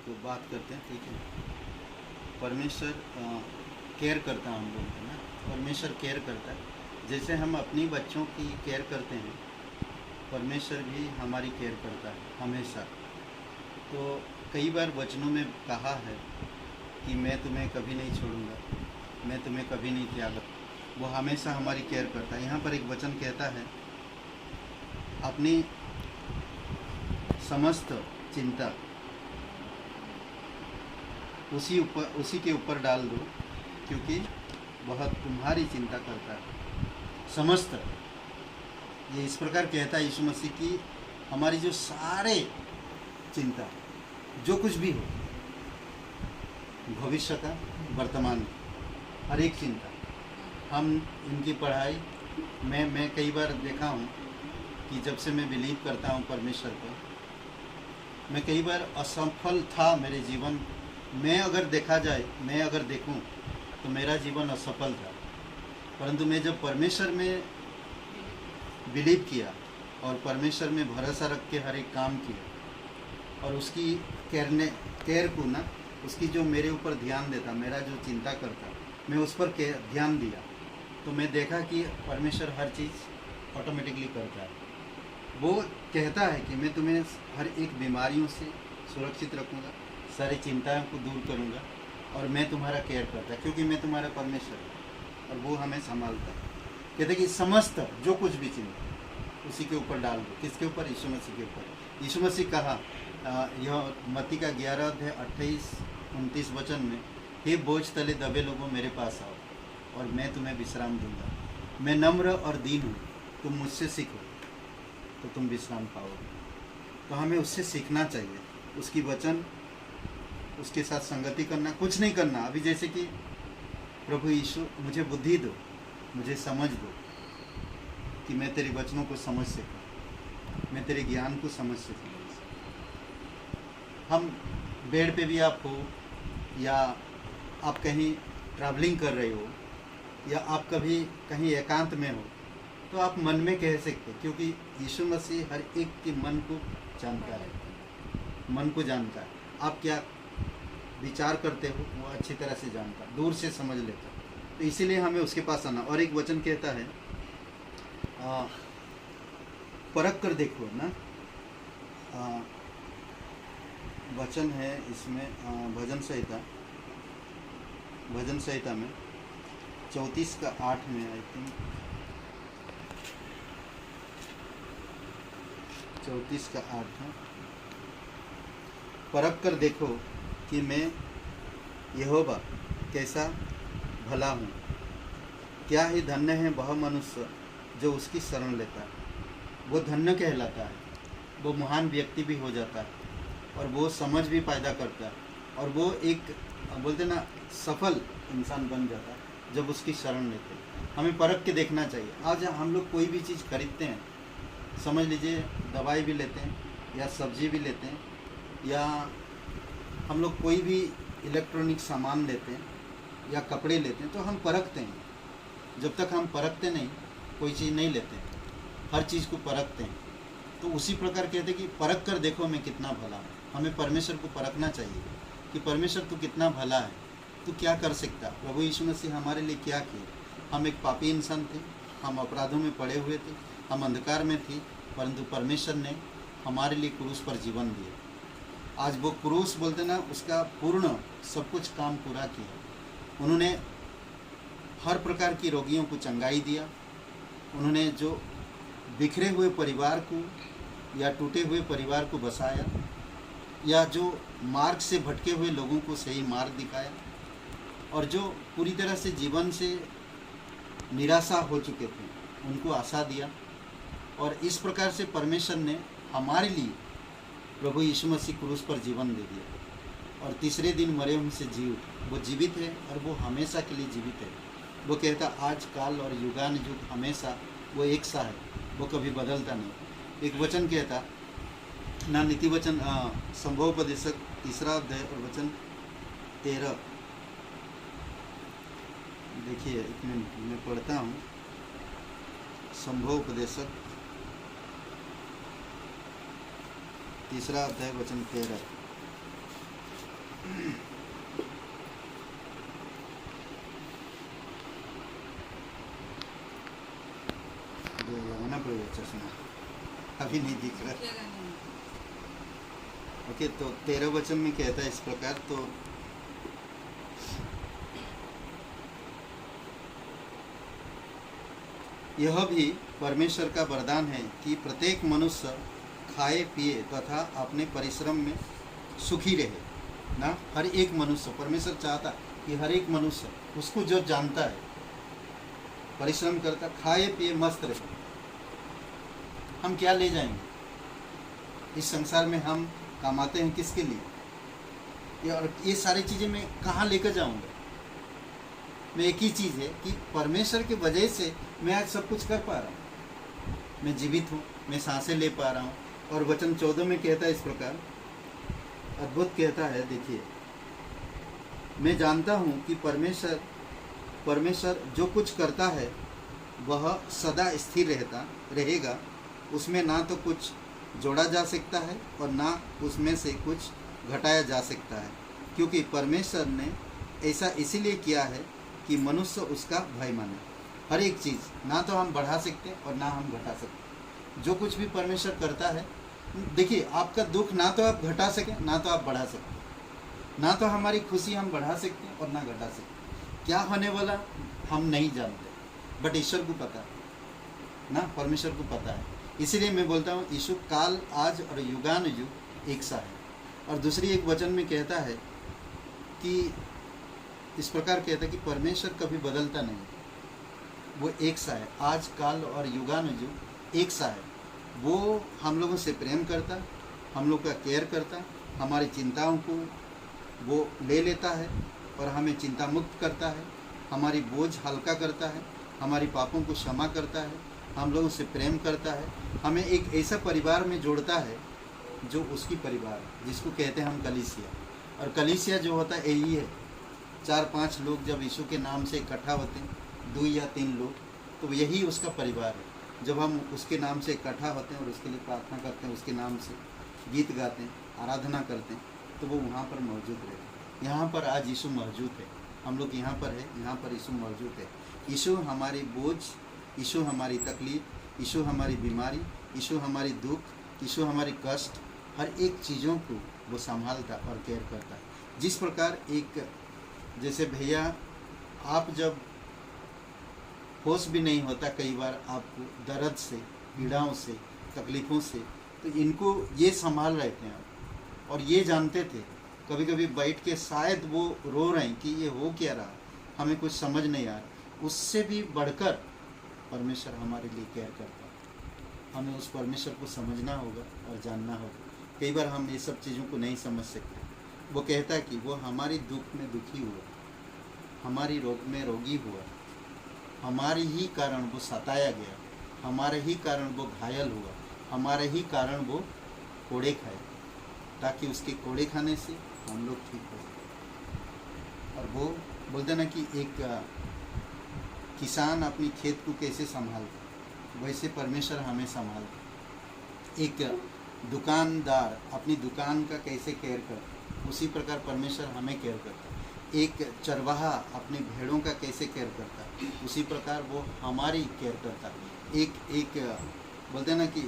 तो बात करते हैं, ठीक है। परमेश्वर केयर करता है, हम बोलते हैं ना, परमेश्वर केयर करता है। जैसे हम अपनी बच्चों की केयर करते हैं, परमेश्वर भी हमारी केयर करता है हमेशा। तो कई बार वचनों में कहा है कि मैं तुम्हें कभी नहीं छोड़ूंगा, मैं तुम्हें कभी नहीं त्यागा। वो हमेशा हमारी केयर करता है। यहाँ पर एक वचन कहता है, अपनी समस्त चिंता उसी के ऊपर डाल दो, क्योंकि वह तुम्हारी चिंता करता है। समस्त, ये इस प्रकार कहता है यीशु मसीह की हमारी जो सारे चिंता, जो कुछ भी हो, भविष्य का, वर्तमान का, हर एक चिंता, हम इनकी पढ़ाई, मैं कई बार देखा हूँ कि जब से मैं बिलीव करता हूँ परमेश्वर को, मैं कई बार असफल था मेरे जीवन में। अगर देखा जाए, मैं अगर देखूं तो मेरा जीवन असफल था, परंतु मैं जब परमेश्वर में बिलीव किया और परमेश्वर में भरोसा रख के हर एक काम किया और उसकी केयर को ना, उसकी जो मेरे ऊपर ध्यान देता, मेरा जो चिंता करता, मैं उस पर ध्यान दिया, तो मैं देखा कि परमेश्वर हर चीज़ ऑटोमेटिकली करता है। वो कहता है कि मैं तुम्हें हर एक बीमारियों से सुरक्षित रखूँगा, सारी चिंताओं को दूर करूँगा और मैं तुम्हारा केयर करता है, क्योंकि मैं तुम्हारा परमेश्वर हूँ और वो हमें संभालता है। कहते कि समस्त जो कुछ भी चिंता उसी के ऊपर डाल दो। किसके ऊपर? यीशु मसीह के ऊपर। यीशु मसीह कहा, यह मत्ती का 11 अध्याय 28-29 वचन में, हे बोझ तले दबे लोगों मेरे पास आओ और मैं तुम्हें विश्राम दूंगा। मैं नम्र और दीन हूँ, तुम मुझसे सीखो तो तुम विश्राम पाओगे। तो हमें उससे सीखना चाहिए, उसकी वचन, उसके साथ संगति करना, कुछ नहीं करना। अभी जैसे कि प्रभु यीशु मुझे बुद्धि दो, मुझे समझ दो कि मैं तेरे वचनों को समझ सकूं, मैं तेरे ज्ञान को समझ सकूं। हम बेड पे भी आप हो, या आप कहीं ट्रैवलिंग कर रहे हो, या आप कभी कहीं एकांत में हो, तो आप मन में कह सकते, क्योंकि यीशु मसीह हर एक के मन को जानता है, मन को जानता है। आप क्या विचार करते हो वो अच्छी तरह से जानता, दूर से समझ लेता। तो इसीलिए हमें उसके पास आना। और एक वचन कहता है, परख कर देखो ना, वचन है इसमें भजन संहिता में 34:8 में, आई थिंक 34:8 है। परख कर देखो कि मैं यहोवा कैसा भला हूँ। क्या ही धन्य है वह मनुष्य जो उसकी शरण लेता है। वो धन्य कहलाता है, वो महान व्यक्ति भी हो जाता है और वो समझ भी पैदा करता है और वो एक बोलते ना सफल इंसान बन जाता है जब उसकी शरण लेते हैं। हमें परख के देखना चाहिए। आज हम लोग कोई भी चीज़ खरीदते हैं, समझ लीजिए दवाई भी लेते हैं या सब्जी भी लेते हैं, या हम लोग कोई भी इलेक्ट्रॉनिक सामान लेते हैं या कपड़े लेते हैं, तो हम परखते हैं। जब तक हम परखते नहीं, कोई चीज़ नहीं लेते हैं, हर चीज़ को परखते हैं। तो उसी प्रकार कहते हैं कि परख कर देखो मैं कितना भला हूँ। हमें परमेश्वर को परखना चाहिए कि परमेश्वर तू कितना भला है, तू क्या कर सकता। प्रभु यीशु मसीह हमारे लिए क्या किया। हम एक पापी इंसान थे, हम अपराधों में पड़े हुए थे, हम अंधकार में थे, परंतु परमेश्वर ने हमारे लिए क्रूस पर जीवन दिया। आज वो क्रूस बोलते ना, उसका पूर्ण सब कुछ काम पूरा किया। उन्होंने हर प्रकार की रोगियों को चंगाई दिया। उन्होंने जो बिखरे हुए परिवार को या टूटे हुए परिवार को बसाया, या जो मार्ग से भटके हुए लोगों को सही मार्ग दिखाया, और जो पूरी तरह से जीवन से निराशा हो चुके थे उनको आशा दिया। और इस प्रकार से परमेश्वर ने हमारे लिए प्रभु यीशु मसीह क्रूस पर जीवन दे दिया और तीसरे दिन मरे हुए से जी उठे। वो जीवित है और वो हमेशा के लिए जीवित है। वो कहता आज काल और युगान युग हमेशा वो एक सा है, वो कभी बदलता नहीं। एक वचन कहता ना, नीति वचन संभवोपदेशक 3 अध्याय और वचन 13, देखिए एक मिनट मैं पढ़ता हूँ। संभवोपदेशक 3 अध्याय वचन 13, अभी नहीं दिख रहा। दिखेगा नहीं। ओके, तो 13 वचन में कहता है इस प्रकार, तो यह भी परमेश्वर का वरदान है कि प्रत्येक मनुष्य खाए पिए तथा अपने परिश्रम में सुखी रहे ना। हर एक मनुष्य, परमेश्वर चाहता कि हर एक मनुष्य उसको जो जानता है, परिश्रम करता, खाए पिए मस्त रहे। हम क्या ले जाएंगे इस संसार में? हम कमाते हैं किसके लिए? और ये सारी चीज़ें मैं कहाँ लेकर जाऊंगा? मैं एक ही चीज़ है कि परमेश्वर की वजह से मैं आज सब कुछ कर पा रहा हूँ, मैं जीवित हूँ, मैं सांसें ले पा रहा हूँ। और वचन 14 में कहता है इस प्रकार, अद्भुत कहता है, देखिए, मैं जानता हूँ कि परमेश्वर जो कुछ करता है वह सदा स्थिर रहेगा। उसमें ना तो कुछ जोड़ा जा सकता है और ना उसमें से कुछ घटाया जा सकता है, क्योंकि परमेश्वर ने ऐसा इसीलिए किया है कि मनुष्य उसका भय माने। हर एक चीज़ ना तो हम बढ़ा सकते और ना हम घटा सकते। जो कुछ भी परमेश्वर करता है, देखिए, आपका दुख ना तो आप घटा सकें ना तो आप बढ़ा सकते, ना तो हमारी खुशी हम बढ़ा सकते हैं और ना घटा सकते। क्या होने वाला हम नहीं जानते, बट ईश्वर को पता है ना, परमेश्वर को पता है। इसीलिए मैं बोलता हूँ यीशु काल, आज और युगान युग एक सा है। और दूसरी एक वचन में कहता है कि इस प्रकार कहता है कि परमेश्वर कभी बदलता नहीं, वो एक सा है, आज काल और युगान युग एक सा है। वो हम लोगों से प्रेम करता, हम लोग का केयर करता, हमारी चिंताओं को वो ले लेता है और हमें चिंता मुक्त करता है, हमारी बोझ हल्का करता है, हमारी पापों को क्षमा करता है, हम लोगों से प्रेम करता है, हमें एक ऐसा परिवार में जोड़ता है जो उसकी परिवार है, जिसको कहते हैं हम कलीसिया। और कलीसिया जो होता है यही है, 4-5 लोग जब यीशु के नाम से इकट्ठा होते हैं, 2 या 3 लोग, तो यही उसका परिवार है। जब हम उसके नाम से इकट्ठा होते हैं और उसके लिए प्रार्थना करते हैं, उसके नाम से गीत गाते हैं, आराधना करते हैं, तो वो वहाँ पर मौजूद रहते हैं। यहाँ पर आज यीशु मौजूद है, हम लोग यहाँ पर है, यहाँ पर यीशु मौजूद है। यीशु हमारी बोझ, यीशु हमारी तकलीफ, यीशु हमारी बीमारी, यीशु हमारी दुख, यीशु हमारी कष्ट, हर एक चीज़ों को वो संभालता और केयर करता है। जिस प्रकार एक, जैसे भैया, आप जब होश भी नहीं होता कई बार आपको दर्द से, पीड़ाओं से, तकलीफ़ों से, तो इनको ये संभाल रहे थे आप, और ये जानते थे कभी कभी बैठ के शायद वो रो रहे हैं कि ये हो क्या रहा, हमें कुछ समझ नहीं आ रहा। उससे भी बढ़कर परमेश्वर हमारे लिए केयर करता है। हमें उस परमेश्वर को समझना होगा और जानना होगा। कई बार हम ये सब चीज़ों को नहीं समझ सकते। वो कहता है कि वो हमारी दुख में दुखी हुआ, हमारी रोग में रोगी हुआ, हमारे ही कारण वो सताया गया, हमारे ही कारण वो घायल हुआ, हमारे ही कारण वो कोड़े खाए, ताकि उसके कोड़े खाने से हम लोग ठीक हो सकें। और वो बोलते ना कि एक किसान अपनी खेत को कैसे संभालता, वैसे परमेश्वर हमें संभालता। एक दुकानदार अपनी दुकान का कैसे केयर करता, उसी प्रकार परमेश्वर हमें केयर करता। एक चरवाहा अपनी भेड़ों का कैसे केयर करता, उसी प्रकार वो हमारी केयर करता। एक बोलते हैं ना कि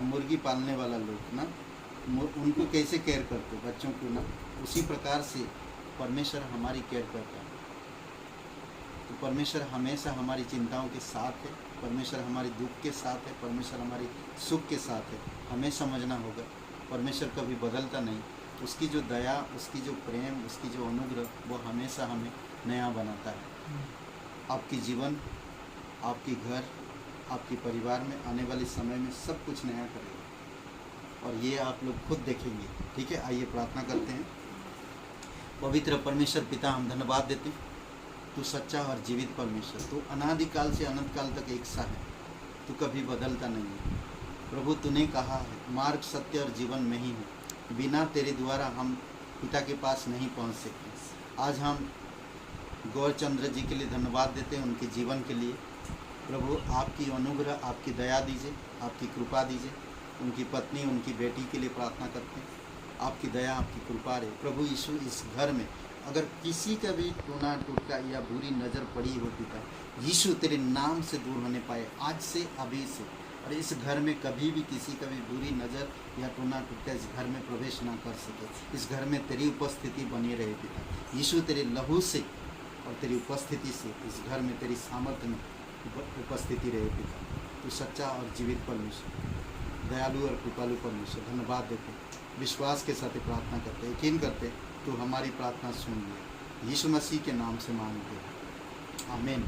मुर्गी पालने वाला लोग ना, उनको कैसे केयर करते बच्चों को ना, उसी प्रकार से परमेश्वर हमारी केयर करता है। तो परमेश्वर हमेशा हमारी चिंताओं के साथ है, परमेश्वर हमारी दुख के साथ है, परमेश्वर हमारी सुख के साथ है। हमें समझना होगा परमेश्वर कभी बदलता नहीं। उसकी जो दया, उसकी जो प्रेम, उसकी जो अनुग्रह, वो हमेशा हमें नया बनाता है। आपकी जीवन, आपकी घर, आपके परिवार में आने वाले समय में सब कुछ नया करेगा, और ये आप लोग खुद देखेंगे। ठीक है, आइए प्रार्थना करते हैं। पवित्र परमेश्वर पिता, हम धन्यवाद देते हैं, तू सच्चा और जीवित परमेश्वर, तू अनादिकाल से अनंत काल तक एक सा है, तू कभी बदलता नहीं है। प्रभु, तूने कहा है मार्ग, सत्य और जीवन में ही है, बिना तेरे द्वारा हम पिता के पास नहीं पहुंच सकते। आज हम गौरचंद्र जी के लिए धन्यवाद देते हैं, उनके जीवन के लिए। प्रभु, आपकी अनुग्रह, आपकी दया दीजिए, आपकी कृपा दीजिए। उनकी पत्नी, उनकी बेटी के लिए प्रार्थना करते हैं, आपकी दया, आपकी कृपा रहे। प्रभु यीशु, इस घर में अगर किसी का भी टूना टूटका या बुरी नज़र पड़ी हो पिता यीशु, तेरे नाम से दूर होने पाए। आज से, अभी से और इस घर में कभी भी किसी का भी बुरी नज़र या टूना टुटका इस घर में प्रवेश ना कर सके। इस घर में तेरी उपस्थिति बनी रहे पिता यीशु, तेरे लहू से और तेरी उपस्थिति से इस घर में तेरी सामर्थ्य में उपस्थिति रहे पिता। तू सच्चा और जीवित परमेश्वर, दयालु और कृपालु परमेश्वर, धन्यवाद देते, विश्वास के साथ प्रार्थना करते, यकीन करते तू हमारी प्रार्थना सुन ले। यीशु मसीह के नाम से मांगते हैं, आमीन।